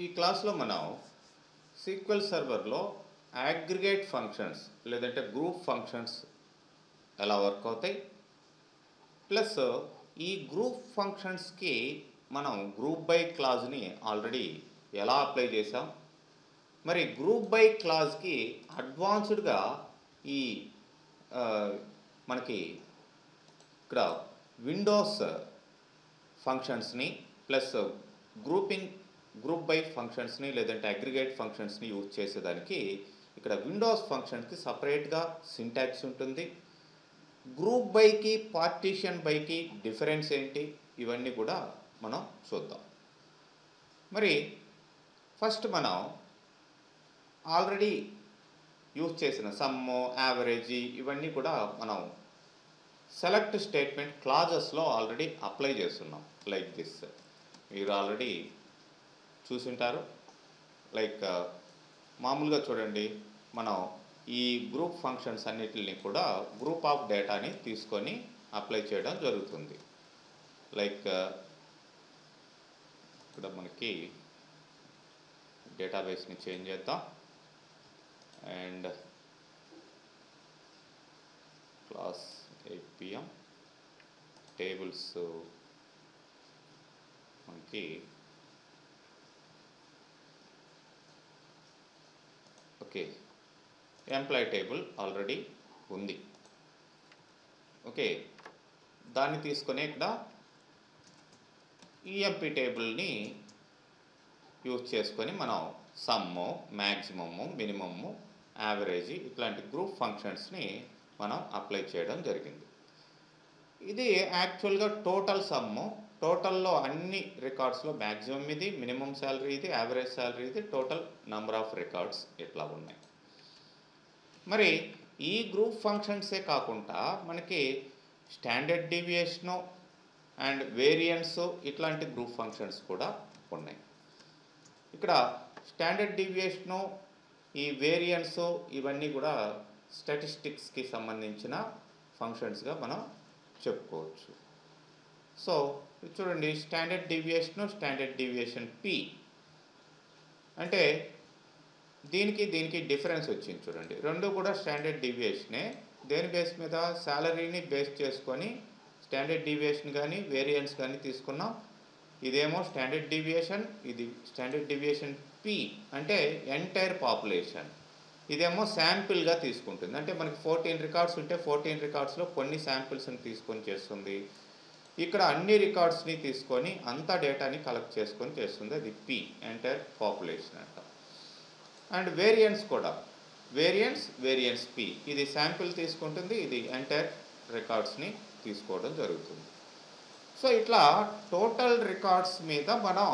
ఈ క్లాస్లో మనం సీక్వెల్ సర్వర్లో అగ్రిగేట్ ఫంక్షన్స్ లేదంటే గ్రూప్ ఫంక్షన్స్ ఎలా వర్క్ అవుతాయి, ప్లస్ ఈ గ్రూప్ ఫంక్షన్స్కి మనం గ్రూప్ బై క్లాజ్ని ఆల్రెడీ ఎలా అప్లై చేసాం, మరి గ్రూప్ బై క్లాజ్కి అడ్వాన్స్డ్గా ఈ మనకి ఇక్కడ విండోస్ ఫంక్షన్స్ని ప్లస్ గ్రూప్ బై ఫంక్షన్స్ని లేదంటే అగ్రిగేట్ ఫంక్షన్స్ని యూజ్ చేసేదానికి ఇక్కడ విండోస్ ఫంక్షన్స్కి సపరేట్గా సింటాక్స్ ఉంటుంది. గ్రూప్ బైకి పార్టీషన్ బైకి డిఫరెన్స్ ఏంటి, ఇవన్నీ కూడా మనం చూద్దాం. మరి ఫస్ట్ మనం ఆల్రెడీ యూజ్ చేసిన సమ్ము, యావరేజీ ఇవన్నీ కూడా మనం సెలెక్ట్ స్టేట్మెంట్ క్లాజెస్లో ఆల్రెడీ అప్లై చేస్తున్నాం. లైక్ దిస్ మీరు ఆల్రెడీ చూసింటారు. లైక్ మామూలుగా చూడండి, మనం ఈ గ్రూప్ ఫంక్షన్స్ అన్నిటిని కూడా గ్రూప్ ఆఫ్ డేటాని తీసుకొని అప్లై చేయడం జరుగుతుంది. లైక్ ఇక్కడ మనకి డేటాబేస్ని చేంజ్ చేద్దాం అండ్ క్లాస్ 8 PM టేబుల్స్ మనకి ఓకే ఎంప్లాయ్ టేబుల్ ఆల్రెడీ ఉంది. ఓకే, దాన్ని తీసుకొని ఇక్కడ ఈఎంపీ టేబుల్ని యూజ్ చేసుకొని మనం సమ్ము, మ్యాక్సిమము, మినిమము, యావరేజీ ఇట్లాంటి గ్రూప్ ఫంక్షన్స్ని మనం అప్లై చేయడం జరిగింది. ఇది యాక్చువల్గా టోటల్ సమ్ము, టోటల్లో అన్ని రికార్డ్స్లో మ్యాక్సిమం ఇది, మినిమం శాలరీ ఇది, యావరేజ్ శాలరీ ఇది, టోటల్ నెంబర్ ఆఫ్ రికార్డ్స్ ఇట్లా ఉన్నాయి. మరి ఈ గ్రూప్ ఫంక్షన్సే కాకుండా మనకి స్టాండర్డ్ డీవియేషను అండ్ వేరియన్స్ ఇట్లాంటి గ్రూప్ ఫంక్షన్స్ కూడా ఉన్నాయి. ఇక్కడ స్టాండర్డ్ డీవియేషను, ఈ వేరియన్స్ ఇవన్నీ కూడా స్టాటిస్టిక్స్కి సంబంధించిన ఫంక్షన్స్గా మనం చెప్పుకోవచ్చు. సో చూడండి, స్టాండర్డ్ డీవియేషన్ పి అంటే దీనికి డిఫరెన్స్ వచ్చింది. చూడండి, రెండు కూడా స్టాండర్డ్ డీవియేషనే. దేని బేస్ మీద? శాలరీని బేస్ చేసుకొని స్టాండర్డ్ డీవియేషన్ కానీ వేరియన్స్ కానీ తీసుకున్నాం. ఇదేమో స్టాండర్డ్ డీవియేషన్, ఇది స్టాండర్డ్ డీవియేషన్ పి అంటే ఎంటైర్ పాపులేషన్. ఇదేమో శాంపిల్గా తీసుకుంటుంది, అంటే మనకి 14 రికార్డ్స్ ఉంటే 14 రికార్డ్స్లో కొన్ని శాంపిల్స్ని తీసుకొని చేస్తుంది. ఇక్కడ అన్ని రికార్డ్స్ని తీసుకొని అంతా డేటాని కలెక్ట్ చేసుకొని చేస్తుంది, అది పి ఎంటైర్ పాపులేషన్ అంట. అండ్ వేరియన్స్ కూడా వేరియన్స్ పి, ఇది శాంపిల్ తీసుకుంటుంది, ఇది ఎంటైర్ రికార్డ్స్ని తీసుకోవడం జరుగుతుంది. సో ఇట్లా టోటల్ రికార్డ్స్ మీద మనం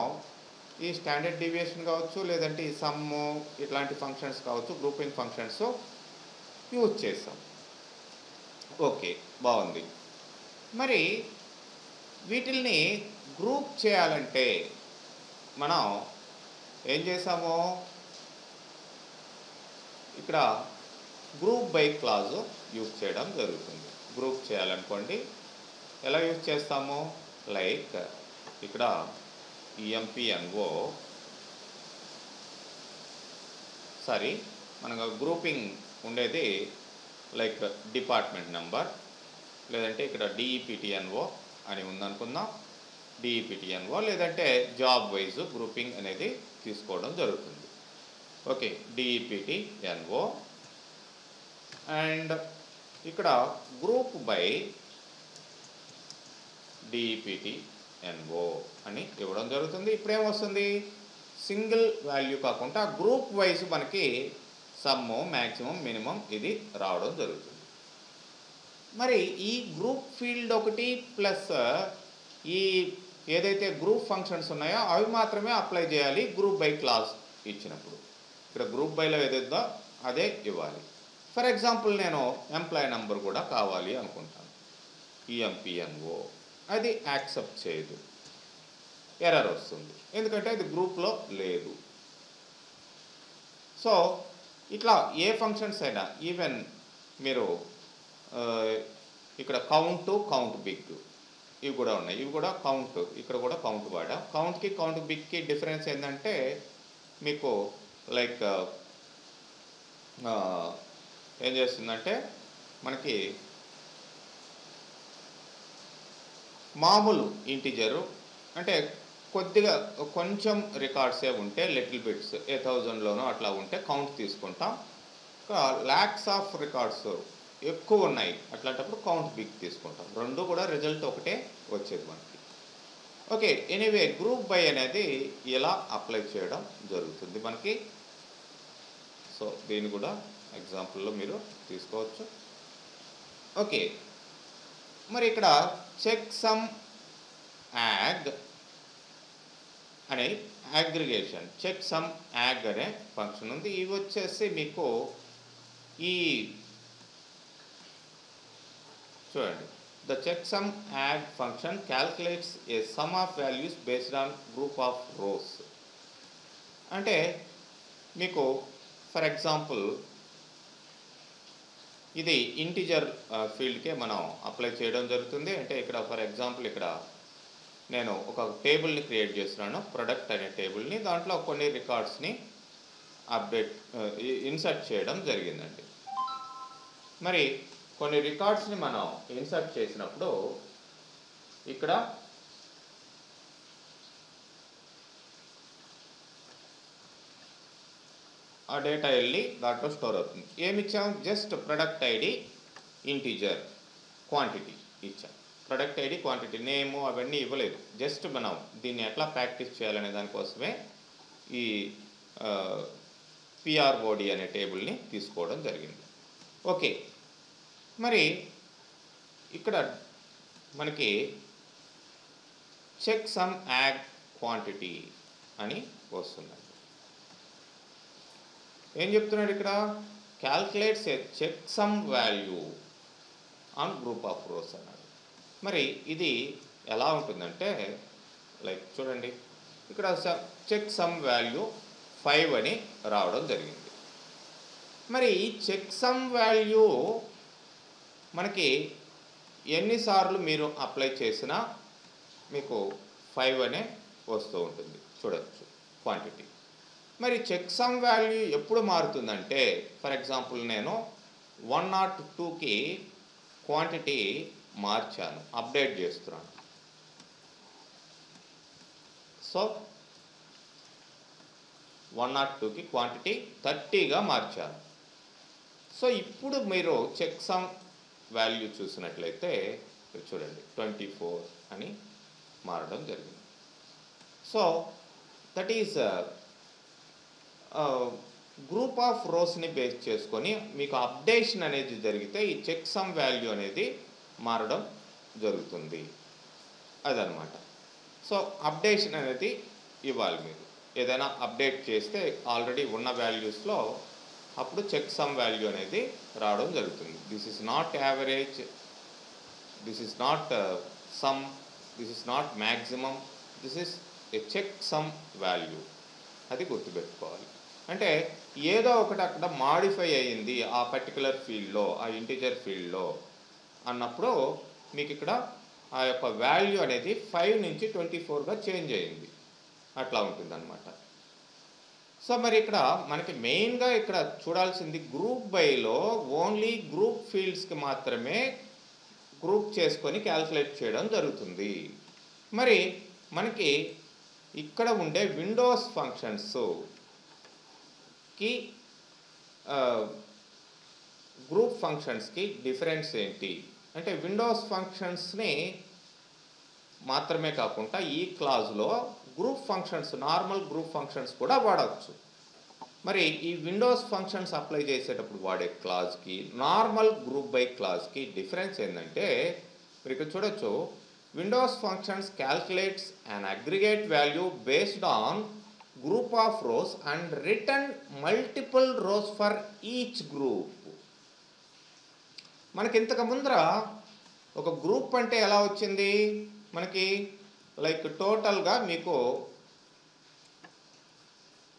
ఈ స్టాండర్డ్ డీవియేషన్ కావచ్చు లేదంటే ఈ సమ్ము ఇట్లాంటి ఫంక్షన్స్ కావచ్చు, గ్రూపింగ్ ఫంక్షన్స్ యూజ్ చేస్తాం. ఓకే, బాగుంది. మరి వీటిల్ని గ్రూప్ చేయాలంటే మనం ఏం చేసాము? ఇక్కడ గ్రూప్ బై క్లాజ్ యూజ్ చేయడం జరుగుతుంది. గ్రూప్ చేయాలనుకోండి, ఎలా యూజ్ చేస్తాము? లైక్ ఇక్కడ ఈఎంపిఎన్ఓ మనకు గ్రూపింగ్ ఉండేది లైక్ డిపార్ట్మెంట్ నెంబర్, లేదంటే ఇక్కడ డిఈపిటిఎన్ఓ అని ఉందనుకుందాం. డిఈపిటిఎన్ఓ లేదంటే జాబ్ వైజ్ గ్రూపింగ్ అనేది తీసుకోవడం జరుగుతుంది. ఓకే, డిఈపిటిఎన్ఓ అండ్ ఇక్కడ గ్రూప్ బై డిఈపిటిఎన్ఓ అని ఇవ్వడం జరుగుతుంది. ఇప్పుడేమొస్తుంది? సింగిల్ వాల్యూ కాకుండా గ్రూప్ వైజ్ మనకి సమ్ము, మ్యాక్సిమం, మినిమం ఇది రావడం జరుగుతుంది. మరి ఈ గ్రూప్ ఫీల్డ్ ఒకటి ప్లస్ ఈ ఏదైతే గ్రూప్ ఫంక్షన్స్ ఉన్నాయో అవి మాత్రమే అప్లై చేయాలి గ్రూప్ బై క్లాస్ ఇచ్చినప్పుడు. ఇక్కడ గ్రూప్ బైలో ఏదైతే అదే ఇవ్వాలి. ఫర్ ఎగ్జాంపుల్ నేను ఎంప్లాయీ నెంబర్ కూడా కావాలి అనుకుంటాను, ఈఎంపిఎన్ఓ, అది యాక్సెప్ట్ చేయదు, ఎర్రర్ వస్తుంది, ఎందుకంటే అది గ్రూప్లో లేదు. సో ఇట్లా ఏ ఫంక్షన్స్ అయినా, ఈవెన్ మీరు ఇక్కడ కౌంట్ బిగ్ ఇవి కూడా ఉన్నాయి, ఇవి కూడా కౌంట్, ఇక్కడ కూడా కౌంట్ వాడాం. కౌంట్కి బిగ్కి డిఫరెన్స్ ఏంటంటే మీకు లైక్ ఏం చేస్తుందంటే మనకి మామూలు ఇంటిజరు అంటే కొద్దిగా కొంచెం రికార్డ్సే ఉంటే లిటిల్ బిట్స్ 1000లోనో అట్లా ఉంటే కౌంట్ తీసుకుంటాం. ల్యాక్స్ ఆఫ్ రికార్డ్స్ ఎక్కువ ఉన్నాయి అట్లాంటప్పుడు కౌంట్ బిగ్ తీసుకుంటాం. రెండు కూడా రిజల్ట్ ఒకటే వచ్చేది మనకి. ఓకే, ఎనీవే గ్రూప్ బై అనేది ఇలా అప్లై చేయడం జరుగుతుంది మనకి. సో దీన్ని కూడా ఎగ్జాంపుల్లో మీరు తీసుకోవచ్చు. ఓకే, మరి ఇక్కడ చెక్ సమ్ యాగ్ అనే అగ్రిగేషన్, చెక్ సమ్ యాగ్ అనే ఫంక్షన్ ఉంది. ఇవి వచ్చేసి మీకు ఈ చూడండి, the checksum agg function calculates a sum of values based on group of rows. అంటే మీకు ఫర్ ఎగ్జాంపుల్ ఇది ఇంటిజర్ ఫీల్డ్కే మనం అప్లై చేయడం జరుగుతుంది. అంటే ఇక్కడ ఫర్ ఎగ్జాంపుల్ ఇక్కడ నేను ఒక టేబుల్ని క్రియేట్ చేస్తున్నాను, ప్రొడక్ట్ అనే టేబుల్ని. దాంట్లో కొన్ని రికార్డ్స్ని ఇన్సర్ట్ చేయడం జరిగిందండి. మరి కొన్ని రికార్డ్స్ని మనం ఇన్సర్ట్ చేసినప్పుడు ఇక్కడ ఆ డేటా వెళ్ళి దాంట్లో స్టోర్ అవుతుంది. ఏమి ఇచ్చాం? Just product ID, integer, quantity ఇచ్చాం. ప్రొడక్ట్ ఐడి, క్వాంటిటీ, నేము అవన్నీ ఇవ్వలేదు. జస్ట్ మనం దీన్ని ఎట్లా ప్రాక్టీస్ చేయాలనే దానికోసమే ఈ పిఆర్ఓడి అనే టేబుల్ని తీసుకోవడం జరిగింది. ఓకే, మరి ఇక్కడ మనకి చెక్ సమ్ యాగ్ క్వాంటిటీ అని వస్తుందండి. ఏం చెప్తున్నాడు ఇక్కడ? Calculates a checksum value on group of rows అన్నాడు. మరి ఇది ఎలా ఉంటుందంటే లైక్ చూడండి, ఇక్కడ చెక్ సమ్ వాల్యూ 5 అని రావడం జరిగింది. మరి ఈ చెక్ సమ్ వాల్యూ మనకి ఎన్నిసార్లు మీరు అప్లై చేసినా మీకు 5 అనే వస్తూ ఉంటుంది. చూడవచ్చు క్వాంటిటీ. మరి చెక్ సమ్ వాల్యూ ఎప్పుడు మారుతుందంటే ఫర్ ఎగ్జాంపుల్ నేను 102కి క్వాంటిటీ మార్చాను, అప్డేట్ చేస్తున్నాను. సో 102కి క్వాంటిటీ 30గా మార్చాను. సో ఇప్పుడు మీరు చెక్ సమ్ వాల్యూ చూసినట్లయితే చూడండి 24 అని మారడం జరిగింది. So that is group of రోస్ని బేస్ చేసుకొని మీకు అప్డేషన్ అనేది జరిగితే ఈ చెక్ సమ్ వాల్యూ అనేది మారడం జరుగుతుంది. అదనమాట. సో అప్డేషన్ అనేది ఇవ్వాలి. మీరు ఏదైనా అప్డేట్ చేస్తే ఆల్రెడీ ఉన్న వాల్యూస్లో అప్పుడు చెక్ సమ్ వాల్యూ అనేది రావడం జరుగుతుంది. This is not average, this is not sum, this is not maximum, this is a checksum value. అది గుర్తుపెట్టుకోవాలి. అంటే ఏదో ఒకటి అక్కడ మాడిఫై అయ్యింది ఆ పర్టికులర్ ఫీల్డ్లో, ఆ ఇంటిజర్ ఫీల్డ్లో అన్నప్పుడు మీకు ఇక్కడ ఆ యొక్క వాల్యూ అనేది 5 నుంచి 24గా చేంజ్ అయ్యింది. అట్లా ఉంటుందన్నమాట. సో మరి ఇక్కడ మనకి మెయిన్గా ఇక్కడ చూడాల్సింది గ్రూప్ బైలో ఓన్లీ గ్రూప్ ఫీల్డ్స్కి మాత్రమే గ్రూప్ చేసుకొని క్యాల్కులేట్ చేయడం జరుగుతుంది. మరి మనకి ఇక్కడ ఉండే విండోస్ ఫంక్షన్స్కి గ్రూప్ ఫంక్షన్స్కి డిఫరెన్స్ ఏంటి అంటే విండోస్ ఫంక్షన్స్ని మాత్రమే కాకుండా ఈ క్లాజ్లో group functions, normal group functions కూడా వాడవచ్చు. మరి ఈ విండోస్ ఫంక్షన్స్ అప్లై చేసేటప్పుడు వాడే క్లాజ్కి నార్మల్ గ్రూప్ బై క్లాజ్కి డిఫరెన్స్ ఏంటంటే మీరు ఇక్కడ చూడొచ్చు, windows functions calculates an aggregate value based on group of rows and return multiple rows for each group. మనకి ఇంతకు ముందర ఒక గ్రూప్ అంటే ఎలా వచ్చింది మనకి, లైక్ టోటల్గా మీకు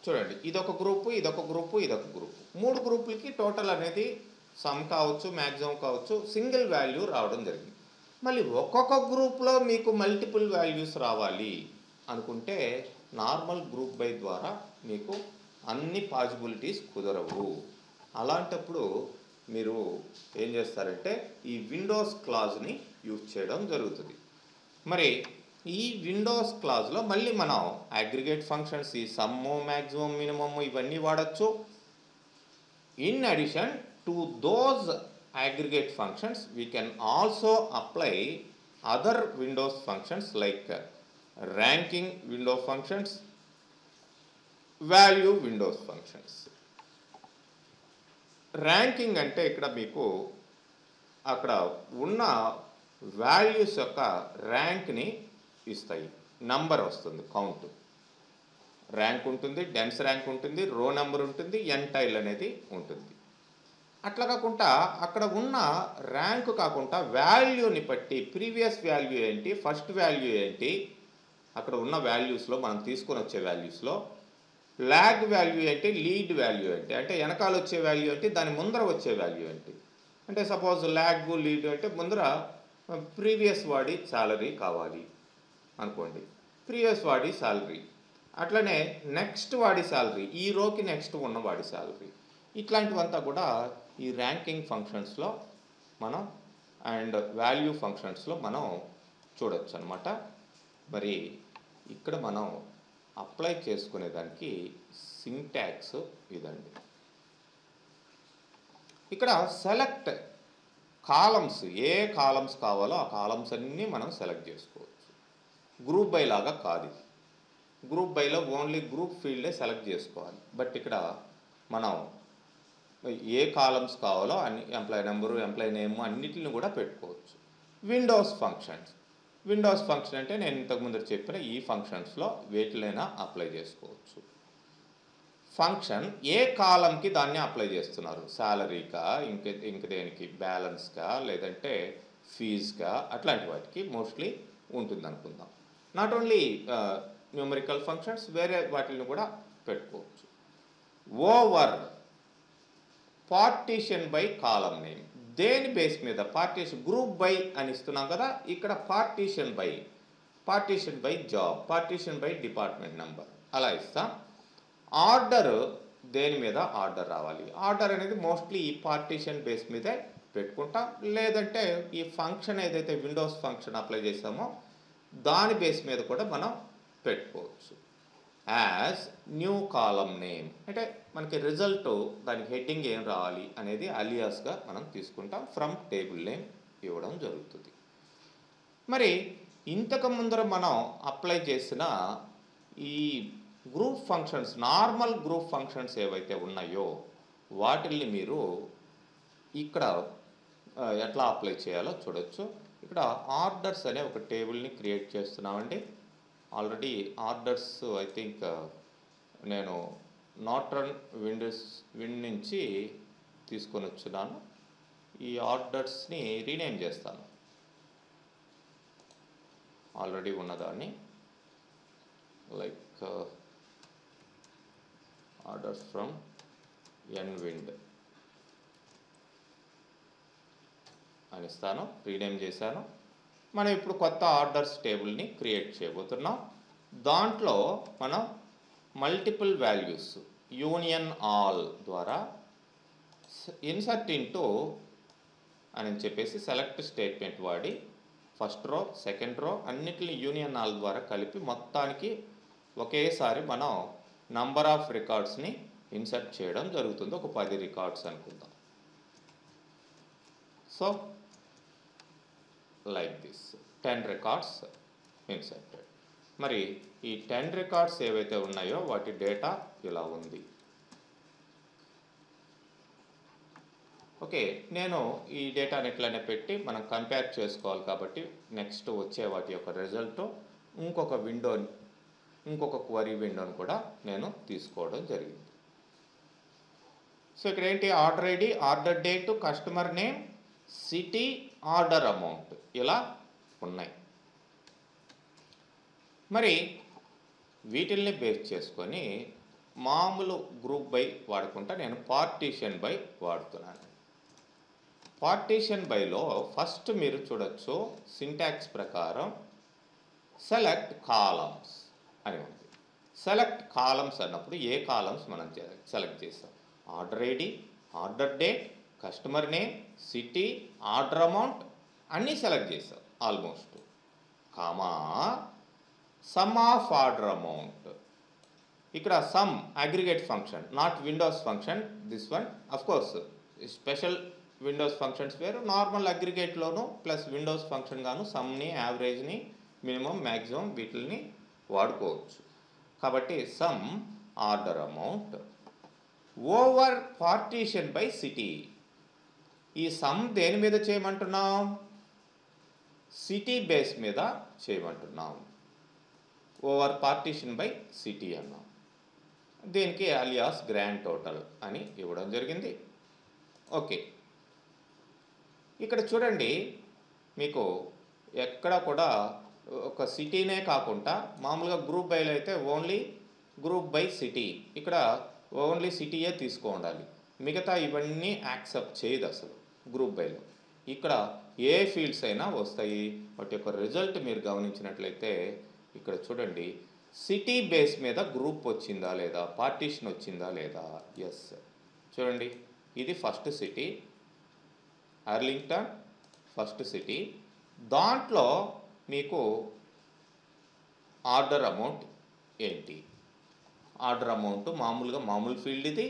చూడండి ఇదొక గ్రూపు, ఇదొక గ్రూపు, ఇదొక గ్రూపు, 3 గ్రూపులకి టోటల్ అనేది సమ్ కావచ్చు, మ్యాక్సిమం కావచ్చు, సింగిల్ వాల్యూ రావడం జరిగింది. మళ్ళీ ఒక్కొక్క గ్రూప్లో మీకు మల్టిపుల్ వాల్యూస్ రావాలి అనుకుంటే నార్మల్ గ్రూప్ బై ద్వారా మీకు అన్ని పాసిబిలిటీస్ కుదరవు. అలాంటప్పుడు మీరు ఏం చేస్తారంటే ఈ విండోస్ క్లాజ్ని యూజ్ చేయడం జరుగుతుంది. మరి ఈ విండోస్ క్లాజ్లో మళ్ళీ మనం అగ్రిగేట్ ఫంక్షన్స్, ఈ సమ్ము, మ్యాక్సిమం, మినిమమ్ ఇవన్నీ వాడచ్చు. In addition to those aggregate functions, we can also apply other Windows functions like ranking window functions, value Windows functions. Ranking అంటే ఇక్కడ మీకు అక్కడ ఉన్న వాల్యూస్ యొక్క ర్యాంక్ని ఇస్తాయి. నంబర్ వస్తుంది, కౌంట్ ర్యాంక్ ఉంటుంది, డెన్స్ ర్యాంక్ ఉంటుంది, రో నెంబర్ ఉంటుంది, ఎంటైల్ అనేది ఉంటుంది. అట్లా కాకుండా అక్కడ ఉన్న ర్యాంకు కాకుండా వాల్యూని బట్టి ప్రీవియస్ వాల్యూ ఏంటి, ఫస్ట్ వాల్యూ ఏంటి, అక్కడ ఉన్న వాల్యూస్లో మనం తీసుకొని వచ్చే వాల్యూస్లో లాగ్ వాల్యూ ఏంటి, లీడ్ వాల్యూ ఏంటి, అంటే వెనకాల వచ్చే వాల్యూ ఏంటి, దాని ముందర వచ్చే వాల్యూ ఏంటి. అంటే సపోజ్ లాగ్ లీడ్ అంటే ముందర ప్రీవియస్ వాడి శాలరీ కావాలి అనుకోండి, ప్రీవియస్ వాడి శాలరీ, అట్లనే నెక్స్ట్ వాడి శాలరీ, ఈ రోకి నెక్స్ట్ ఉన్న వాడి శాలరీ, ఇట్లాంటివంతా కూడా ఈ ర్యాంకింగ్ ఫంక్షన్స్లో మనం అండ్ వాల్యూ ఫంక్షన్స్లో మనం చూడొచ్చు అనమాట. మరి ఇక్కడ మనం అప్లై చేసుకునేదానికి సింటాక్స్ ఇదండి. ఇక్కడ సెలెక్ట్ కాలమ్స్, ఏ కాలమ్స్ కావాలో ఆ కాలమ్స్ అన్నీ మనం సెలెక్ట్ చేసుకోవచ్చు. గ్రూప్ బై లాగా కాదు, గ్రూప్ బైలో ఓన్లీ గ్రూప్ ఫీల్డే సెలెక్ట్ చేసుకోవాలి. బట్ ఇక్కడ మనం ఏ కాలమ్స్ కావాలో అన్ని, ఎంప్లాయీ నెంబరు, ఎంప్లాయీ నేమ్ అన్నిటిని కూడా పెట్టుకోవచ్చు. విండోస్ ఫంక్షన్స్, విండోస్ ఫంక్షన్ అంటే నేను ఇంతకుముందు చెప్పిన ఈ ఫంక్షన్స్లో వేటిలైనా అప్లై చేసుకోవచ్చు. ఫంక్షన్ ఏ కాలంకి దాన్ని అప్లై చేస్తున్నారు, శాలరీకా, ఇంక దేనికి, బ్యాలెన్స్కా, లేదంటే ఫీజ్కా, అట్లాంటి వాటికి మోస్ట్లీ ఉంటుంది అనుకుందాం. నాట్ ఓన్లీ న్యూమరికల్ ఫంక్షన్స్, వేరే వాటిని కూడా పెట్టుకోవచ్చు. Over partition by column name, దేని బేస్ మీద పార్టీషన్, గ్రూప్ బై అని ఇస్తున్నాం కదా, ఇక్కడ partition by job, partition by department number అలా ఇస్తాం. ఆర్డర్ దేని మీద ఆర్డర్ రావాలి, ఆర్డర్ అనేది మోస్ట్లీ ఈ పార్టీషన్ బేస్ మీదే పెట్టుకుంటాం. లేదంటే ఈ ఫంక్షన్ ఏదైతే విండోస్ ఫంక్షన్ అప్లై చేసామో దాని బేస్ మీద కూడా మనం పెట్టుకోవచ్చు. యాజ్ న్యూ కాలం నేమ్ అంటే మనకి రిజల్ట్, దానికి హెడ్డింగ్ ఏం రావాలి అనేది అలియాస్గా మనం తీసుకుంటాం. ఫ్రమ్ టేబుల్ నేమ్ ఇవ్వడం జరుగుతుంది. మరి ఇంతకు ముందర మనం అప్లై చేసిన ఈ group functions, normal group functions ఏవైతే ఉన్నాయో వాటిల్ని మీరు ఇక్కడ ఎట్లా అప్లై చేయాలో చూడొచ్చు. ఇక్కడ ఆర్డర్స్ అనే ఒక టేబుల్ని క్రియేట్ చేస్తున్నామండి. ఆల్రెడీ ఆర్డర్స్ ఐ థింక్ నేను నార్టన్ విండ్ నుంచి తీసుకొని వచ్చున్నాను. ఈ ఆర్డర్స్ని రీనేమ్ చేస్తాను, ఆల్రెడీ ఉన్నదాన్ని, లైక్ ఆర్డర్స్ ఫ్రమ్ ఎన్విండ్ అని ఇస్తాను, రీనేమ్ చేశాను. మనం ఇప్పుడు కొత్త ఆర్డర్స్ టేబుల్ని క్రియేట్ చేయబోతున్నాం. దాంట్లో మనం మల్టిపుల్ వాల్యూస్ యూనియన్ ఆల్ ద్వారా ఇన్సర్ట్ ఇంటూ అని చెప్పేసి సెలెక్ట్ స్టేట్మెంట్ వాడి ఫస్ట్ రో, సెకండ్ రో అన్నిటిని యూనియన్ ఆల్ ద్వారా కలిపి మొత్తానికి ఒకేసారి మనం నంబర్ ఆఫ్ రికార్డ్స్ని ఇన్సర్ట్ చేయడం జరుగుతుంది. ఒక 10 రికార్డ్స్ అనుకుందాం. So like this 10 records inserted. మరి ఈ 10 రికార్డ్స్ ఏవైతే ఉన్నాయో వాటి డేటా ఇలా ఉంది. ఓకే, నేను ఈ డేటాని ఎట్లనే పెట్టి మనం కంపేర్ చేసుకోవాలి కాబట్టి నెక్స్ట్ వచ్చే వాటి యొక్క రిజల్ట్ ఇంకొక క్వరీ విండోని కూడా నేను తీసుకోవడం జరిగింది. సో ఇక్కడ ఏంటి, order ID, order date, customer name, city, order amount ఇలా ఉన్నాయి. మరి వీటిల్ని బేస్ చేసుకొని మామూలు గ్రూప్ బై వాడుకుంటా నేను పార్టీషన్ బై వాడుతున్నాను. పార్టీషన్ బైలో ఫస్ట్ మీరు చూడొచ్చు సింటాక్స్ ప్రకారం సెలెక్ట్ కాలమ్స్ అని ఉంది. సెలెక్ట్ కాలమ్స్ అన్నప్పుడు ఏ కాలమ్స్ మనం సెలెక్ట్ చేస్తాం? Order ID, order date, customer name, city, order amount అన్నీ సెలెక్ట్ చేస్తాం almost. Comma sum of order amount. ఇక్కడ sum aggregate function, not windows function. This one of course special windows functions వేరు, normal అగ్రిగేట్లోను plus windows function గాను సమ్ని, యావరేజ్ని, minimum, maximum వీటిని వాడుకోవచ్చు. కాబట్టి sum order amount over partition by city. ఈ సమ్ దేని మీద చేయమంటున్నాం? సిటీ బేస్ మీద చేయమంటున్నాం. ఓవర్ పార్టీషన్ బై సిటీ అన్నాం. దీనికి అలియాస్ గ్రాండ్ టోటల్ అని ఇవ్వడం జరిగింది. ఓకే, ఇక్కడ చూడండి, మీకు ఎక్కడ కూడా ఒక సిటీనే కాకుండా మామూలుగా గ్రూప్ బైలో అయితే ఓన్లీ గ్రూప్ బై సిటీ, ఇక్కడ ఓన్లీ సిటీయే తీసుకోవాలి, మిగతా ఇవన్నీ యాక్సెప్ట్ చేయదు అసలు గ్రూప్ బైలో. ఇక్కడ ఏ ఫీల్డ్స్ అయినా వస్తాయి. వాటి యొక్క రిజల్ట్ మీరు గమనించినట్లయితే ఇక్కడ చూడండి, సిటీ బేస్ మీద గ్రూప్ వచ్చిందా లేదా, పార్టీషన్ వచ్చిందా లేదా. ఎస్, చూడండి, ఇది first city Arlington, first city. దాంట్లో మీకు ఆర్డర్ అమౌంట్ ఏంటి? ఆర్డర్ అమౌంట్ మామూలు ఫీల్డ్ ఇది.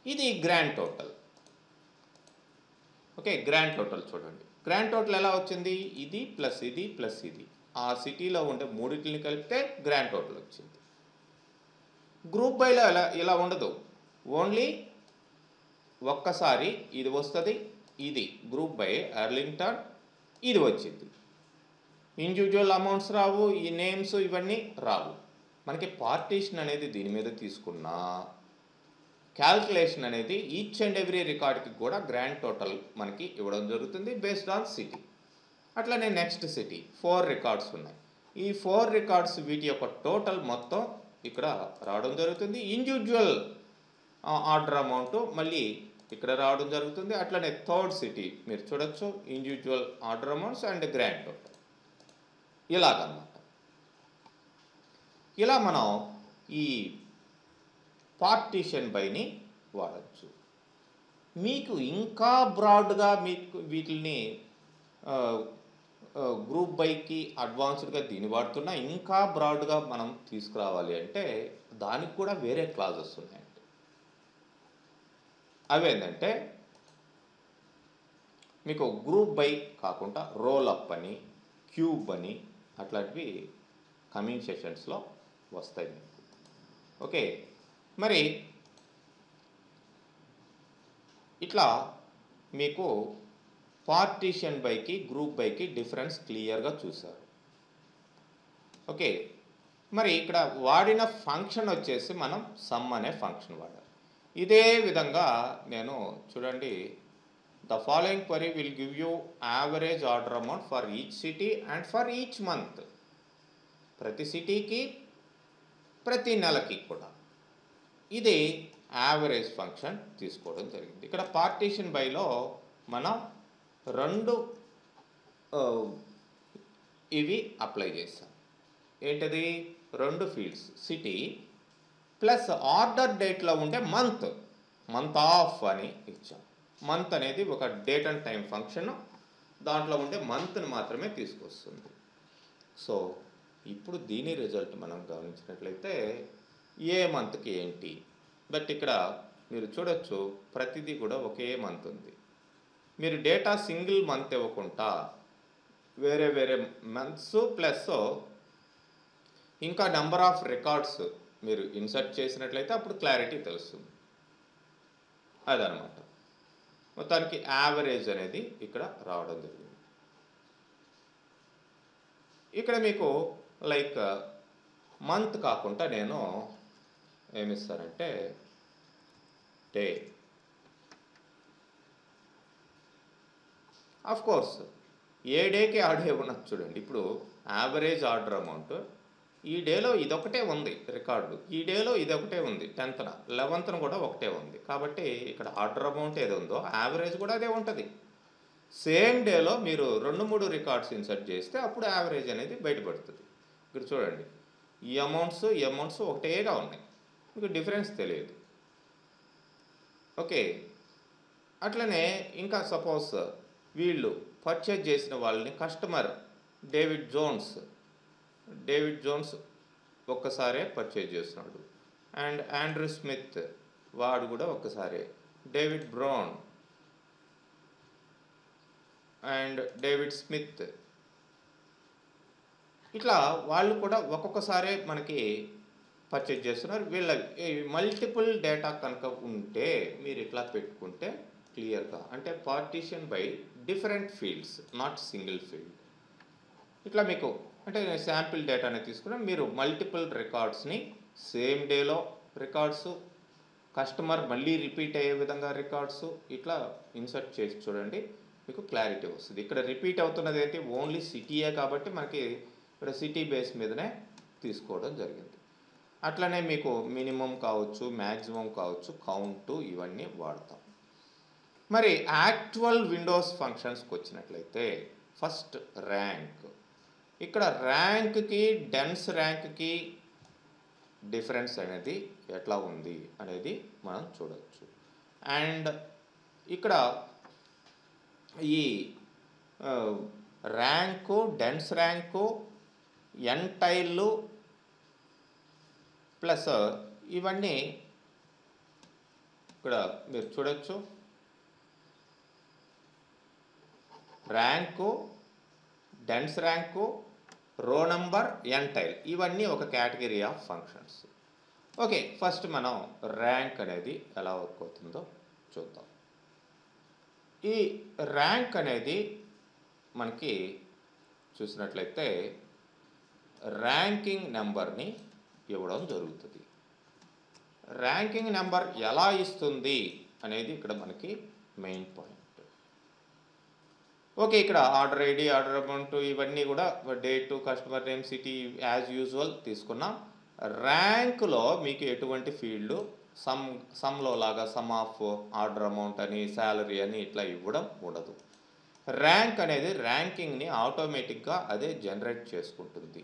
ఇది grand total. Okay, grand total చూడండి. గ్రాండ్ టోటల్ ఎలా వచ్చింది? ఇది ప్లస్ ఇది ప్లస్ ఇది. ఆ సిటీలో ఉండే మూడింటిని కలిపితే గ్రాండ్ టోటల్ వచ్చింది. గ్రూప్ బైలో ఇలా ఉండదు, ఓన్లీ ఒక్కసారి ఇది వస్తుంది. ఇది గ్రూప్ బై అర్లింగ్టన్, ఇది వచ్చింది. ఇండివిజువల్ అమౌంట్స్ రావు, ఈ నేమ్స్ ఇవన్నీ రావు. మనకి పార్టీషన్ అనేది దీని మీద తీసుకున్నా క్యాల్కులేషన్ అనేది ఈచ్ అండ్ ఎవ్రీ రికార్డ్కి కూడా గ్రాండ్ టోటల్ మనకి ఇవ్వడం జరుగుతుంది బేస్డ్ ఆన్ సిటీ. అట్లనే నెక్స్ట్ సిటీ 4 రికార్డ్స్ ఉన్నాయి. ఈ 4 రికార్డ్స్ వీటి యొక్క టోటల్ మొత్తం ఇక్కడ రావడం జరుగుతుంది. ఇండివిజువల్ ఆర్డర్ అమౌంట్ మళ్ళీ ఇక్కడ రావడం జరుగుతుంది. అట్లనే థర్డ్ సిటీ మీరు చూడొచ్చు, individual order amounts and grand total ఇలాగన్నమాట. ఇలా మనం ఈ పార్టీషన్ బైని వాడచ్చు. మీకు ఇంకా బ్రాడ్గా మీకు వీటిని గ్రూప్ బైకి అడ్వాన్స్డ్గా దీన్ని వాడుతున్నా ఇంకా బ్రాడ్గా మనం తీసుకురావాలి అంటే దానికి కూడా వేరే క్లాజెస్ ఉన్నాయండి. అవేంటంటే మీకు గ్రూప్ బై కాకుండా రోల్ అప్ అని, క్యూబ్ అని అట్లాంటివి కమింగ్ సెషన్స్లో వస్తాయి మీకు. ఓకే, మరి ఇట్లా మీకు పార్టీషన్ బైకి గ్రూప్ బైకి డిఫరెన్స్ క్లియర్గా చూశారు. ఓకే, మరి ఇక్కడ వాడిన ఫంక్షన్ వచ్చేసి మనం సమ్ అనే ఫంక్షన్ వాడాలి. ఇదే విధంగా నేను చూడండి, the following query will give you average order amount for each city and for each month. ప్రతి సిటీకి ప్రతి నెలకి కూడా ఇది యావరేజ్ ఫంక్షన్ తీసుకోవడం జరిగింది. ఇక్కడ పార్టీషన్ బైలో మనం 2 ఇవి అప్లై చేస్తాం. ఏంటది? 2 ఫీల్డ్స్, సిటీ ప్లస్ ఆర్డర్ డేట్లో ఉండే మంత్ ఆఫ్ అని ఇచ్చాం. మంత్ అనేది ఒక డేట్ అండ్ టైం ఫంక్షన్, దాంట్లో ఉండే మంత్ని మాత్రమే తీసుకొస్తుంది. సో ఇప్పుడు దీని రిజల్ట్ మనం గమనించినట్లయితే ఏ మంత్కి ఏంటి, బట్ ఇక్కడ మీరు చూడొచ్చు ప్రతిదీ కూడా ఒకే మంత్ ఉంది. మీరు డేటా సింగిల్ మంత్ ఇవ్వకుండా వేరే వేరే మంత్స్ ప్లస్ ఇంకా నెంబర్ ఆఫ్ రికార్డ్స్ మీరు ఇన్సర్ట్ చేసినట్లయితే అప్పుడు క్లారిటీ తెలుస్తుంది. అదనమాట. మొత్తానికి యావరేజ్ అనేది ఇక్కడ రావడం జరిగింది. ఇక్కడ మీకు లైక్ మంత్ కాకుండా నేను ఏమిస్తానంటే డే. ఆఫ్ కోర్స్ ఏ డేకి ఆ డే ఉన్నది చూడండి. ఇప్పుడు యావరేజ్ ఆర్డర్ అమౌంట్ ఈ డేలో ఇదొకటే ఉంది రికార్డు, ఈ డేలో ఇదొకటే ఉంది 10th 11th కూడా ఒకటే ఉంది. కాబట్టి ఇక్కడ ఆర్డర్ అమౌంట్ ఏదో ఉందో యావరేజ్ కూడా అదే ఉంటుంది. సేమ్ డేలో మీరు 2-3 రికార్డ్స్ ఇన్సర్ట్ చేస్తే అప్పుడు యావరేజ్ అనేది బయటపడుతుంది. ఇక్కడ చూడండి, ఈ అమౌంట్స్ ఒకటేగా ఉన్నాయి, మీకు డిఫరెన్స్ తెలియదు. ఓకే, అట్లనే ఇంకా సపోజ్ వీళ్ళు పర్చేజ్ చేసిన వాళ్ళని కస్టమర్ డేవిడ్ జోన్స్ ఒక్కసారే పర్చేజ్ చేస్తున్నాడు, అండ్ ఆండ్రూ స్మిత్ వాడు కూడా ఒక్కసారే, David brown and David Smith ఇట్లా వాళ్ళు కూడా ఒక్కొక్కసారే మనకి పర్చేజ్ చేస్తున్నారు. వీళ్ళ మల్టిపుల్ డేటా కనుక ఉంటే మీరు ఇట్లా పెట్టుకుంటే క్లియర్గా, అంటే partition by different fields, not single field. ఇట్లా మీకు అంటే శాంపిల్ డేటాని తీసుకుని మీరు మల్టిపుల్ రికార్డ్స్ని సేమ్ డేలో రికార్డ్స్, కస్టమర్ మళ్ళీ రిపీట్ అయ్యే విధంగా రికార్డ్స్ ఇట్లా ఇన్సర్ట్ చేసి చూడండి, మీకు క్లారిటీ వస్తుంది. ఇక్కడ రిపీట్ అవుతున్నది ఏంటి, ఓన్లీ సిటీయే కాబట్టి మనకి ఇక్కడ సిటీ బేస్ మీదనే తీసుకోవడం జరిగింది. అట్లనే మీకు మినిమం కావచ్చు, మ్యాక్సిమం కావచ్చు, కౌంటు ఇవన్నీ వాడతాం. మరి యాక్చువల్ విండోస్ ఫంక్షన్స్కి వచ్చినట్లయితే ఫస్ట్ ర్యాంక్. ఇక్కడ ర్యాంక్కి డెన్స్ ర్యాంక్కి డిఫరెన్స్ అనేది ఎట్లా ఉంది అనేది మనం చూడవచ్చు. అండ్ ఇక్కడ ఈ rank, dense rank, entail plus ఇవన్నీ ఇక్కడ మీరు చూడొచ్చు. ర్యాంకు, డెన్స్ ర్యాంకు, రో నంబర్, ఎంటైల్ ఇవన్నీ ఒక category of functions. Okay, first మనం ర్యాంక్ అనేది ఎలా వర్క్ అవుతుందో చూద్దాం. ఈ ర్యాంక్ అనేది మనకి చూసినట్లయితే ర్యాంకింగ్ నెంబర్ని ఇవ్వడం జరుగుతుంది. ర్యాంకింగ్ నెంబర్ ఎలా ఇస్తుంది అనేది ఇక్కడ మనకి మెయిన్ పాయింట్. ఓకే, ఇక్కడ ఆర్డర్ ఐడి, ఆర్డర్ అమౌంట్ ఇవన్నీ కూడా date, customer name, city as usual తీసుకున్నాం. ర్యాంకులో మీకు ఎటువంటి ఫీల్డ్ సమ్లో లాగా సమ్ ఆఫ్ ఆర్డర్ అమౌంట్ అని, శాలరీ అని ఇట్లా ఇవ్వడం ఉండదు. ర్యాంక్ అనేది ర్యాంకింగ్ని ఆటోమేటిక్గా అదే జనరేట్ చేసుకుంటుంది.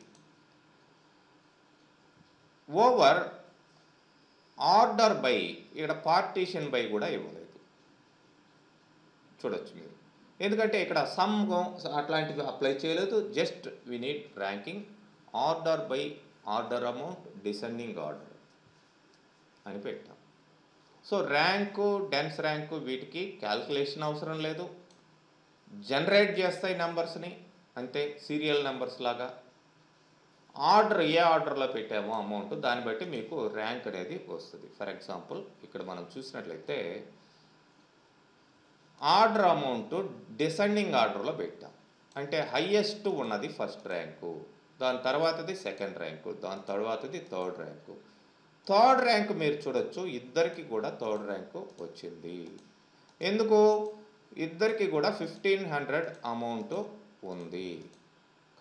ఓవర్ ఆర్డర్ బై, ఇక్కడ పార్టీషన్ బై కూడా ఇవ్వలేదు, చూడొచ్చు మీరు. ఎందుకంటే ఇక్కడ సమ్ అట్లాంటివి అప్లై చేయలేదు, just we need ranking, order by order amount, descending order అని పెట్టాం. సో ర్యాంకు, డెన్స్ ర్యాంకు వీటికి క్యాల్కులేషన్ అవసరం లేదు, జనరేట్ చేస్తాయి నెంబర్స్ని అంతే, సీరియల్ నెంబర్స్ లాగా. ఆర్డర్ ఏ ఆర్డర్లో పెట్టామో అమౌంట్ దాన్ని బట్టి మీకు ర్యాంక్ అనేది వస్తుంది. ఫర్ ఎగ్జాంపుల్ ఇక్కడ మనం చూసినట్లయితే ఆర్డర్ అమౌంట్ డిసెండింగ్ ఆర్డర్లో పెట్టాం, అంటే హయ్యెస్ట్ ఉన్నది ఫస్ట్ ర్యాంకు, దాని తర్వాతది సెకండ్ ర్యాంకు, దాని తర్వాతది థర్డ్ ర్యాంకు. థర్డ్ ర్యాంక్ మీరు చూడొచ్చు, ఇద్దరికి కూడా థర్డ్ ర్యాంకు వచ్చింది. ఎందుకు, ఇద్దరికి కూడా 1500 అమౌంట్ ఉంది.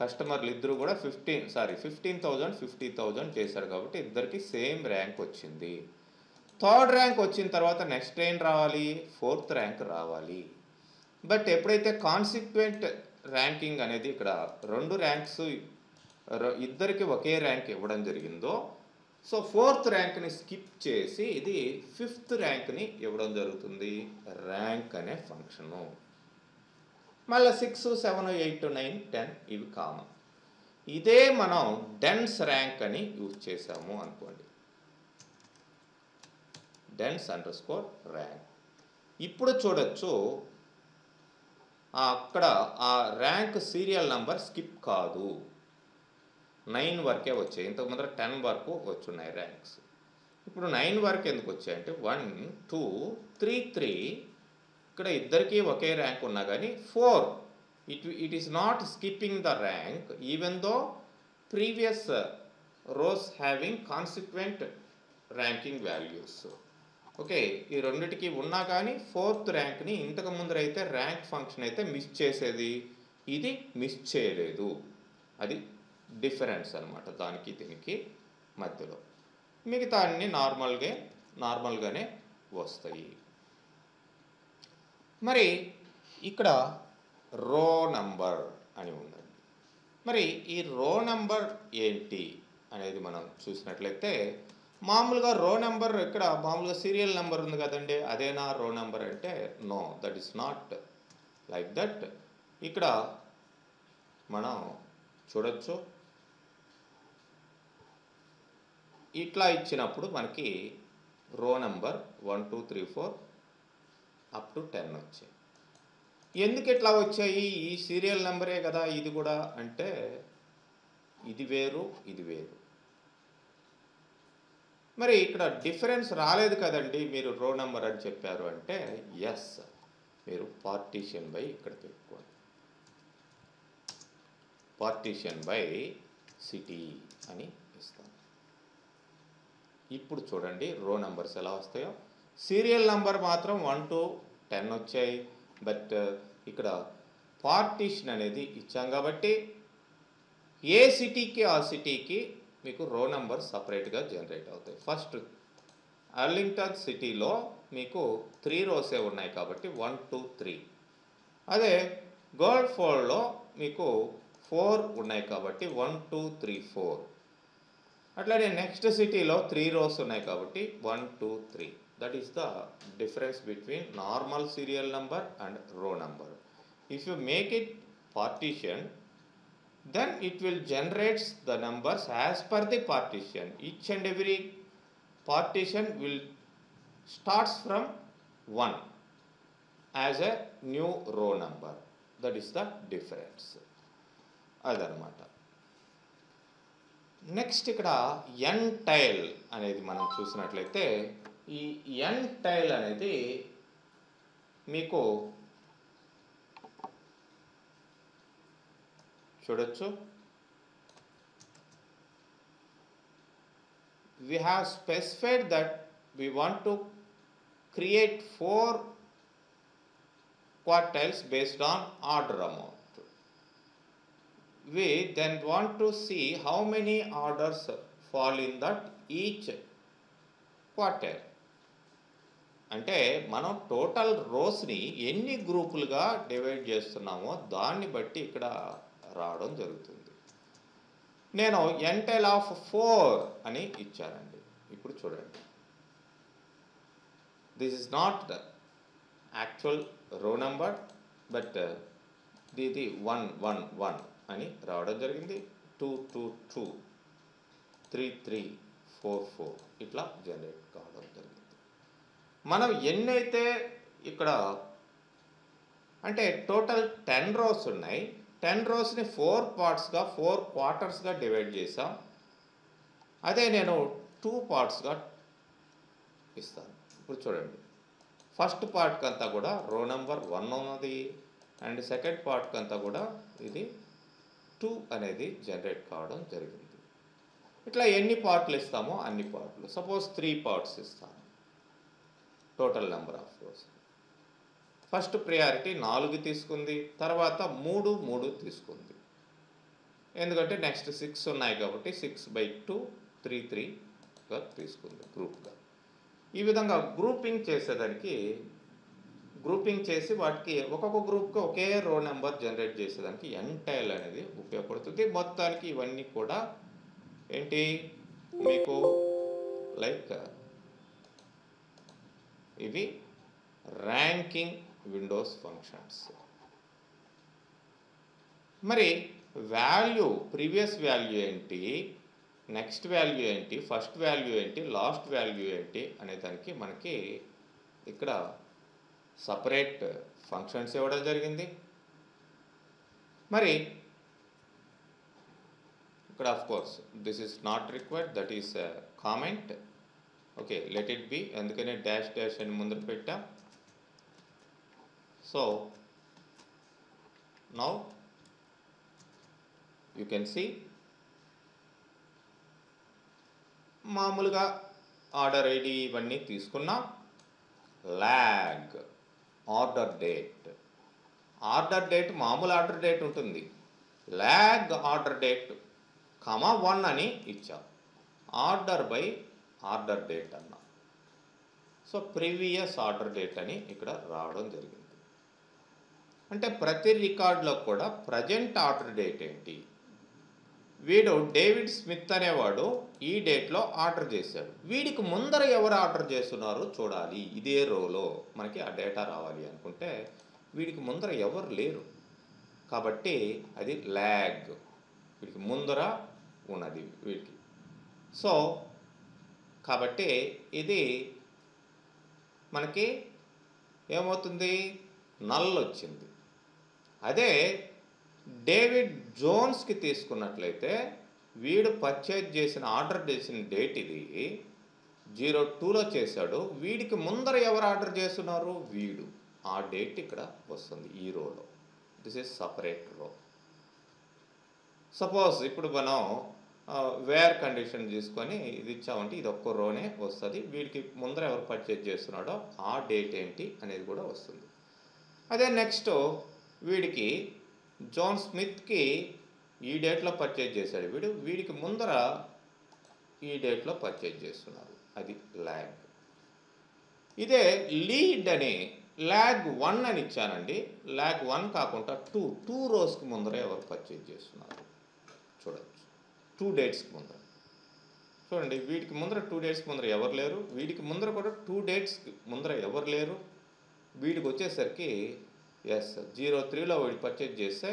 కస్టమర్లు ఇద్దరు కూడా 15,000 50,000 చేశారు కాబట్టి ఇద్దరికి సేమ్ ర్యాంక్ వచ్చింది. థర్డ్ ర్యాంక్ వచ్చిన తర్వాత నెక్స్ట్ ఏం రావాలి, ఫోర్త్ ర్యాంక్ రావాలి. బట్ ఎప్పుడైతే కాన్సిక్వెంట్ ర్యాంకింగ్ అనేది ఇక్కడ రెండు ర్యాంక్స్ ఇద్దరికి ఒకే ర్యాంక్ ఇవ్వడం జరిగిందో, సో ఫోర్త్ ర్యాంక్ని స్కిప్ చేసి ఇది ఫిఫ్త్ ర్యాంక్ని ఇవ్వడం జరుగుతుంది, ర్యాంక్ అనే ఫంక్షను. మళ్ళీ 6, 7, 8, 9, 10 ఇవి కామన్. ఇదే మనం డెన్స్ ర్యాంక్ అని యూజ్ చేసాము అనుకోండి, డెన్స్ అండర్స్కోర్ ర్యాంక్. ఇప్పుడు చూడొచ్చు అక్కడ ఆ ర్యాంక్ సీరియల్ నంబర్ స్కిప్ కాదు, 9 వరకే వచ్చాయి. ఇంతకు ముందర 10 వరకు వచ్చున్నాయి ర్యాంక్స్. ఇప్పుడు 9 వరకు ఎందుకు వచ్చాయంటే 1, 2, 3, 3 ఇక్కడ ఇద్దరికీ ఒకే ర్యాంక్ ఉన్నా కానీ 4 it is not skipping the rank even though previous rows having consequent ranking values. Okay, ఈ రెండిటికి ఉన్నా కానీ ఫోర్త్ ర్యాంక్ని ఇంతకు ముందర అయితే ర్యాంక్ ఫంక్షన్ అయితే మిస్ చేసేది, ఇది మిస్ చేయలేదు. అది డిఫరెన్స్ అనమాట దానికి దీనికి మధ్యలో. మిగతా అన్ని నార్మల్గానే వస్తాయి. మరి ఇక్కడ రో నంబర్ అని ఉన్నది. మరి ఈ రో నంబర్ ఏంటి అనేది మనం చూసినట్లయితే మామూలుగా రో నెంబర్ ఇక్కడ మామూలుగా సీరియల్ నెంబర్ ఉంది కదండి, అదేనా రో నెంబర్ అంటే no, that is not like that. ఇక్కడ మనం చూడొచ్చు, ఇట్లా ఇచ్చినప్పుడు మనకి రో నెంబర్ 1 2 3 4 అప్ టు 10 వచ్చాయి. ఎందుకు ఇట్లా వచ్చాయి? ఈ సీరియల్ నెంబరే కదా ఇది కూడా అంటే ఇది వేరు ఇది వేరు. మరి ఇక్కడ డిఫరెన్స్ రాలేదు కదండి, మీరు రో నెంబర్ అని చెప్పారు అంటే ఎస్, మీరు పార్టీషన్ బై ఇక్కడ పెట్టుకోండి, పార్టీషన్ బై సిటీ అని ఇస్తాం. ఇప్పుడు చూడండి రో నెంబర్స్ ఎలా వస్తాయో. సీరియల్ నెంబర్ మాత్రం 1 to 10 వచ్చాయి, బట్ ఇక్కడ పార్టీషన్ అనేది ఇచ్చాం కాబట్టి ఏ సిటీకి ఆ సిటీకి మీకు రో నెంబర్ సపరేట్గా జనరేట్ అవుతాయి. ఫస్ట్ అర్లింగ్టన్ సిటీలో మీకు 3 రోసే ఉన్నాయి కాబట్టి 1 2 3. అదే గోల్డ్ ఫోర్డ్లో మీకు 4 ఉన్నాయి కాబట్టి 1 2 3 4. అట్లానే నెక్స్ట్ సిటీలో 3 రోస్ ఉన్నాయి కాబట్టి 1 2 3. That is the difference between normal serial number and రో number. If you make it partition, then it will generate the numbers as per the partition. Each and every partition will starts from 1 as a new row number. That is the difference. అదనమాట. Next ఇక్కడ ఎన్ tile అనేది మనం చూసినట్లయితే ఈ ఎన్ tile అనేది మీకు చూడొచ్చు. We have specified that we want to create 4 quartiles based on order amount. We then want to see how many orders fall in that each quartile. అంటే మనం టోటల్ రోస్ని ఎన్ని గ్రూపులుగా డివైడ్ చేస్తున్నామో దాన్ని బట్టి ఇక్కడ రావడం జరుగుతుంది. నేను ఎంటైల్ ఆఫ్ 4 అని ఇచ్చానండి. ఇప్పుడు చూడండి, this is not the actual రో నెంబర్, బట్ ఇది 1 1 1 అని రావడం జరిగింది. 2 2 2 3 3 4 4 ఇట్లా జనరేట్ కావడం జరిగింది. మనం ఎన్నైతే ఇక్కడ అంటే టోటల్ 10 రోస్ ఉన్నాయి, 10 రోస్ని 4 పార్ట్స్గా 4 క్వార్టర్స్గా డివైడ్ చేసాం. అదే నేను 2 పార్ట్స్గా ఇస్తాను. ఇప్పుడు చూడండి, ఫస్ట్ పార్ట్కి అంతా కూడా రో నెంబర్ 1 ఉన్నది, అండ్ సెకండ్ పార్ట్కి అంతా కూడా ఇది 2 అనేది జనరేట్ కావడం జరిగింది. ఇట్లా ఎన్ని పార్ట్లు ఇస్తామో అన్ని పార్ట్లు. సపోజ్ 3 పార్ట్స్ ఇస్తాను, total number of rose. First priority 4 తీసుకుంది, తర్వాత 3 3 తీసుకుంది. ఎందుకంటే నెక్స్ట్ 6 ఉన్నాయి కాబట్టి 6/2 3 3గా తీసుకుంది గ్రూప్గా. ఈ విధంగా గ్రూపింగ్ చేసేదానికి, గ్రూపింగ్ చేసి వాటికి ఒక్కొక్క గ్రూప్కి ఒకే రో నెంబర్ జనరేట్ చేసేదానికి ఎంటైల్ అనేది ఉపయోగపడుతుంది. మొత్తానికి ఇవన్నీ కూడా ఏంటి మీకు లైక్ ఇవి ర్యాంకింగ్ విండోస్ ఫంక్షన్స్. మరి వాల్యూ, ప్రీవియస్ వాల్యూ ఏంటి, నెక్స్ట్ వాల్యూ ఏంటి, ఫస్ట్ వాల్యూ ఏంటి, లాస్ట్ వాల్యూ ఏంటి అనే దానికి మనకి ఇక్కడ సపరేట్ ఫంక్షన్స్ ఇవ్వడం జరిగింది. మరి ఇక్కడ of course this is not required, that is comment. Okay, let it be, అందుకనే డాష్ డాష్ అని ముందర పెట్టాం. So now you can see మామూలుగా ఆర్డర్ ఐడి ఇవన్నీ తీసుకున్నాం. Lag order date, order date మామూలు ఆర్డర్ డేట్ ఉంటుంది, ల్యాగ్ ఆర్డర్ డేట్ 1 అని ఇచ్చాం. ఆర్డర్ బై ఆర్డర్ డేట్ అన్నా. సో ప్రీవియస్ ఆర్డర్ డేట్ అని ఇక్కడ రావడం జరిగింది. అంటే ప్రతి రికార్డులో కూడా ప్రజెంట్ ఆర్డర్ డేట్ ఏంటి, వీడు డేవిడ్ స్మిత్ అనేవాడు ఈ డేట్లో ఆర్డర్ చేశాడు. వీడికి ముందర ఎవరు ఆర్డర్ చేస్తున్నారో చూడాలి. ఇదే రోలో మనకి ఆ డేటా రావాలి అనుకుంటే వీడికి ముందర ఎవరు లేరు కాబట్టి అది ల్యాగ్, వీడికి ముందర ఉన్నది వీడికి. సో కాబట్టి ఇది మనకి ఏమవుతుంది, నల్ వచ్చింది. అదే డేవిడ్ జోన్స్కి తీసుకున్నట్లయితే వీడు పర్చేజ్ చేసిన ఆర్డర్ చేసిన డేట్ ఇది 02లో చేశాడు. వీడికి ముందర ఎవరు ఆర్డర్ చేస్తున్నారు, వీడు. ఆ డేట్ ఇక్కడ వస్తుంది ఈ రోలో. దిస్ ఈజ్ సపరేట్ రో. సపోజ్ ఇప్పుడు మనం వేర్ కండిషన్ తీసుకొని ఇది ఇచ్చామంటే ఇది ఒక్క రోనే వస్తుంది. వీడికి ముందర ఎవరు పర్చేజ్ చేస్తున్నాడో ఆ డేట్ ఏంటి అనేది కూడా వస్తుంది. అదే నెక్స్ట్ వీడికి జాన్ స్మిత్కి ఈ డేట్లో పర్చేజ్ చేశాడు వీడు, వీడికి ముందర ఈ డేట్లో పర్చేజ్ చేస్తున్నారు, అది ల్యాగ్. ఇదే లీడ్ అని ల్యాగ్ 1 అని ఇచ్చానండి. ల్యాగ్ 1 కాకుండా 2 రోస్కి ముందర ఎవరు పర్చేజ్ చేస్తున్నారు చూడవచ్చు. 2 డేట్స్కి ముందర చూడండి. వీడికి ముందర 2 డేట్స్కి ముందర ఎవరు లేరు, వీడికి ముందర కూడా 2 డేట్స్కి ముందర ఎవరు లేరు. వీడికి వచ్చేసరికి 03లో వీడు పర్చేజ్ చేస్తే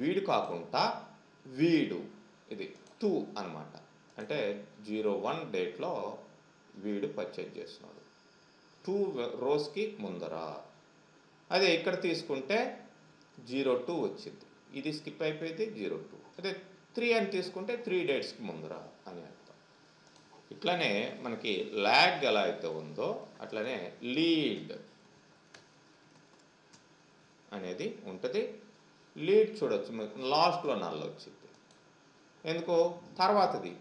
వీడు కాకుండా వీడు, ఇది 2 అనమాట. అంటే 01 డేట్లో వీడు పర్చేజ్ చేస్తున్నాడు 2 రోస్కి ముందర. అదే ఇక్కడ తీసుకుంటే 02 వచ్చింది, ఇది స్కిప్ అయిపోయింది 02. అదే 3 అని తీసుకుంటే 3 డేట్స్కి ముందర అని అర్థం. ఇట్లానే మనకి ల్యాగ్ ఎలా అయితే ఉందో అట్లనే లీడ్ అనేది ఉంటుంది. లీడ్ చూడొచ్చు లాస్ట్లో నల్ల వచ్చింది, ఎందుకో తర్వాతది.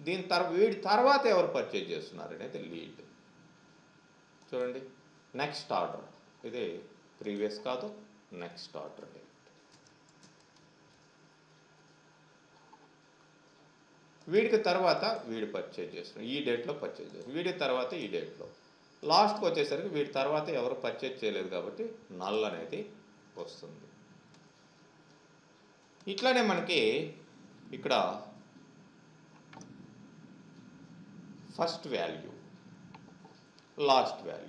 దీని వీడి తర్వాత ఎవరు పర్చేజ్ చేస్తున్నారు అనేది లీడ్. చూడండి నెక్స్ట్ ఆర్డర్, ఇది ప్రీవియస్ కాదు, నెక్స్ట్ ఆర్డర్ డేట్. వీడికి తర్వాత వీడు పర్చేజ్ చేస్తున్నారు, ఈ డేట్లో పర్చేజ్ చేస్తారు. వీడి తర్వాత ఈ డేట్లో, లాస్ట్కి వచ్చేసరికి వీడి తర్వాత ఎవరు పర్చేజ్ చేయలేదు కాబట్టి నల్ అనేది వస్తుంది. ఇట్లానే మనకి ఇక్కడ ఫస్ట్ వాల్యూ, లాస్ట్ వాల్యూ.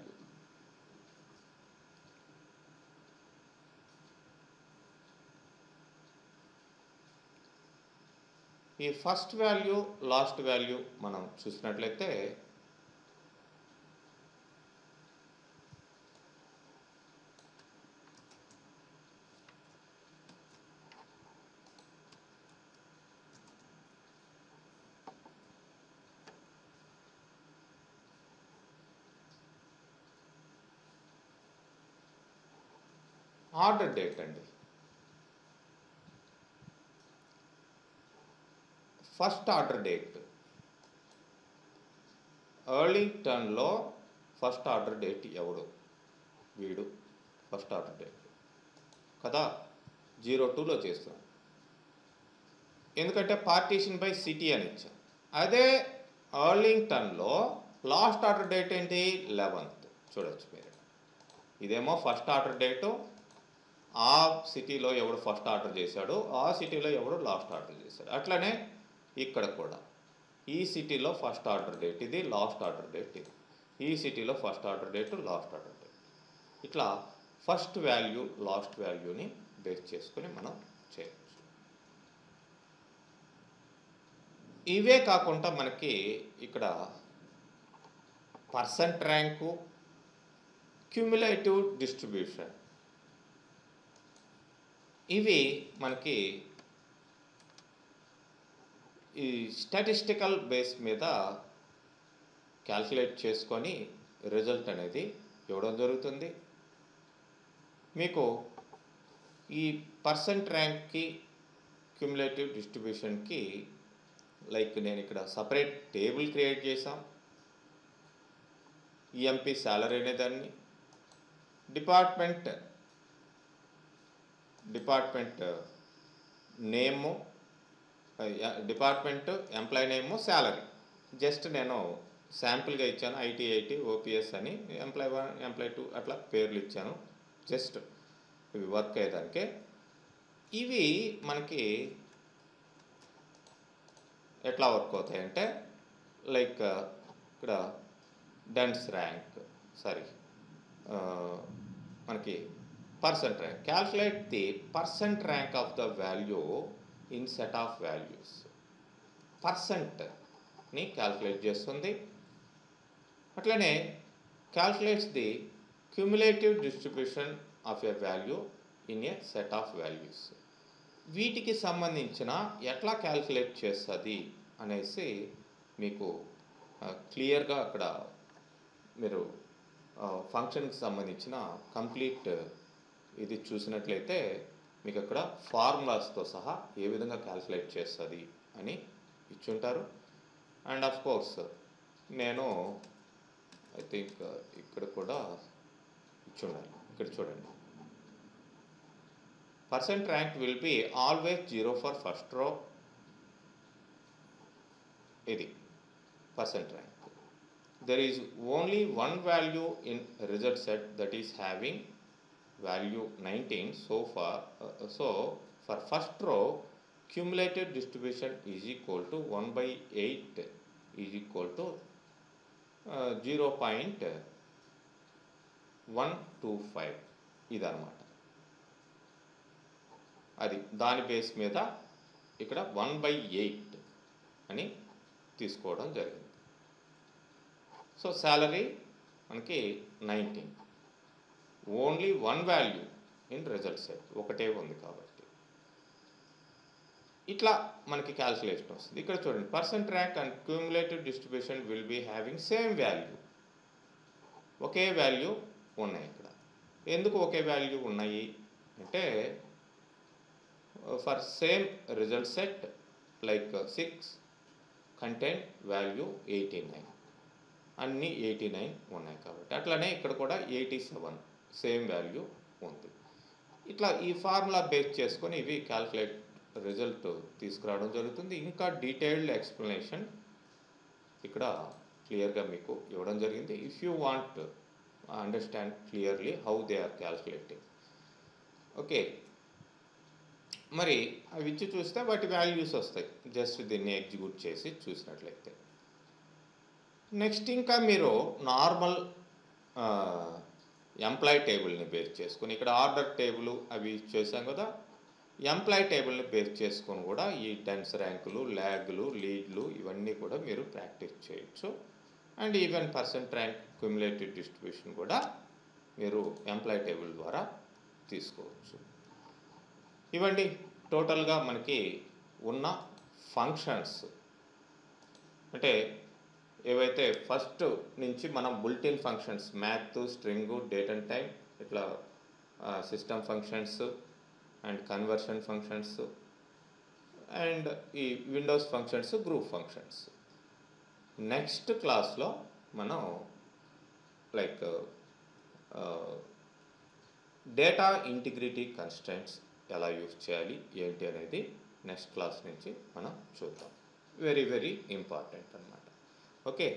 ఈ ఫస్ట్ వాల్యూ లాస్ట్ వాల్యూ మనం చూసినట్లయితే ఆర్డర్ డేట్ అండి. ఫస్ట్ ఆర్డర్ డేట్ ఎర్లింగ్టన్లో ఫస్ట్ ఆర్డర్ డేట్ ఎవడు, వీడు ఫస్ట్ ఆర్డర్ డేట్ కదా. 02లో చేస్తాం, ఎందుకంటే పార్టీషన్ బై సిటీ అని ఇచ్చాం. అదే ఎర్లింగ్టన్లో లాస్ట్ ఆర్డర్ డేట్ ఏంటి, 11th. చూడొచ్చు మీరు, ఇదేమో ఫస్ట్ ఆర్డర్ డేటు, ఆ సిటీలో ఎవడు ఫస్ట్ ఆర్డర్ చేశాడు, ఆ సిటీలో ఎవడు లాస్ట్ ఆర్డర్ చేశాడు. అట్లనే ఇక్కడ కూడా ఈ సిటీలో ఫస్ట్ ఆర్డర్ డేట్ ఇది, లాస్ట్ ఆర్డర్ డేట్ ఇది. ఈ సిటీలో first order date, last order date. ఇట్లా ఫస్ట్ వాల్యూ లాస్ట్ వాల్యూని బేస్ చేసుకొని మనం చేయవచ్చు. ఇవే కాకుండా మనకి ఇక్కడ పర్సెంట్ ర్యాంకు, క్యుములేటివ్ డిస్ట్రిబ్యూషన్, ఇవి మనకి ఈ స్టాటిస్టికల్ బేస్ మీద క్యాల్కులేట్ చేసుకొని రిజల్ట్ అనేది ఇవ్వడం జరుగుతుంది. మీకు ఈ పర్సెంట్ ర్యాంక్కి క్యుములేటివ్ డిస్ట్రిబ్యూషన్కి లైక్ నేను ఇక్కడ సపరేట్ టేబుల్ క్రియేట్ చేసాం. ఈఎంపీ శాలరీ అనే దాన్ని department name, department employee name, salary just నేను శాంపుల్గా ఇచ్చాను. ఐటీ ఓపీఎస్ అని, ఎంప్లాయీ 1 ఎంప్లాయీ 2 అట్లా పేర్లు ఇచ్చాను జస్ట్ ఇవి వర్క్ అయ్యేదానికే. ఇవి మనకి ఎట్లా వర్క్ అవుతాయంటే లైక్ ఇక్కడ డెన్స్ ర్యాంక్ సారీ మనకి percent rank calculate the percent rank of the value in set of values. పర్సెంట్ని క్యాల్కులేట్ చేస్తుంది. అట్లనే calculates the cumulative distribution of a value in a set of values. వీటికి సంబంధించిన ఎట్లా calculate చేస్తుంది అనేసి మీకు క్లియర్గా అక్కడ మీరు ఫంక్షన్కి సంబంధించిన కంప్లీట్ ఇది చూసినట్లయితే మీకు అక్కడ ఫార్ములాస్తో సహా ఏ విధంగా క్యాల్కులేట్ చేస్తుంది అని ఇచ్చుంటారు. అండ్ ఆఫ్ కోర్స్ నేను ఐ థింక్ ఇక్కడ కూడా ఇచ్చుండాలి. ఇక్కడ చూడండి, percent rank will be always 0 for first row. ఇది percent rank. There is only one value in result set that is having value 19 so far. So for first row, cumulative distribution is equal to 1/8 is equal to 0.125. ఇదన్నమాట. అది దాని base మీద ఇక్కడ 1/8 అని తీసుకోవడం జరిగింది. So salary మనకి 19, only one value in result set, ఒకటే ఉంది కాబట్టి ఇట్లా మనకి క్యాల్కులేషన్ వస్తుంది. ఇక్కడ చూడండి, percent rank and cumulative distribution will be having same value. ఒకే వాల్యూ ఉన్నాయి. ఇక్కడ ఎందుకు ఒకే వాల్యూ ఉన్నాయి అంటే for same result set like 6 contain value 89, అన్నీ 89 ఉన్నాయి కాబట్టి. అట్లనే ఇక్కడ కూడా 87 సేమ్ వాల్యూ ఉంది. ఇట్లా ఈ ఫార్ములా బేస్ చేసుకొని ఇవి క్యాల్కులేట్ రిజల్ట్ తీసుకురావడం జరుగుతుంది. ఇంకా డీటెయిల్డ్ ఎక్స్ప్లెనేషన్ ఇక్కడ క్లియర్గా మీకు ఇవ్వడం జరిగింది. If you want understand clearly how they are calculating. Okay, మరి అవి ఇచ్చి చూస్తే వాటి వాల్యూస్ వస్తాయి. జస్ట్ దీన్ని ఎగ్జిక్యూట్ చేసి చూసినట్లయితే. నెక్స్ట్ ఇంకా మీరు నార్మల్ ఎంప్లాయ్ టేబుల్ని బేస్ చేసుకొని, ఇక్కడ ఆర్డర్ టేబుల్ అవి చేసాం కదా, ఎంప్లాయ్ టేబుల్ని బేస్ చేసుకొని కూడా ఈ డెన్స్ ర్యాంకులు, ల్యాగ్లు, లీడ్లు ఇవన్నీ కూడా మీరు ప్రాక్టీస్ చేయొచ్చు. And even percent rank cumulative distribution కూడా మీరు ఎంప్లాయ్ టేబుల్ ద్వారా తీసుకోవచ్చు. ఇవండి టోటల్గా మనకి ఉన్న ఫంక్షన్స్. అంటే ఏవైతే ఫస్ట్ నుంచి మనం built in functions, math, string, date and time, ఇట్లా system functions and conversion functions and ఈ windows functions, group functions. Next క్లాస్లో మనం లైక్ డేటా ఇంటిగ్రిటీ కన్స్ట్రెంట్స్ ఎలా యూజ్ చేయాలి ఏంటి అనేది నెక్స్ట్ క్లాస్ నుంచి మనం చూద్దాం. వెరీ వెరీ ఇంపార్టెంట్ అన్నమాట. ఓకే.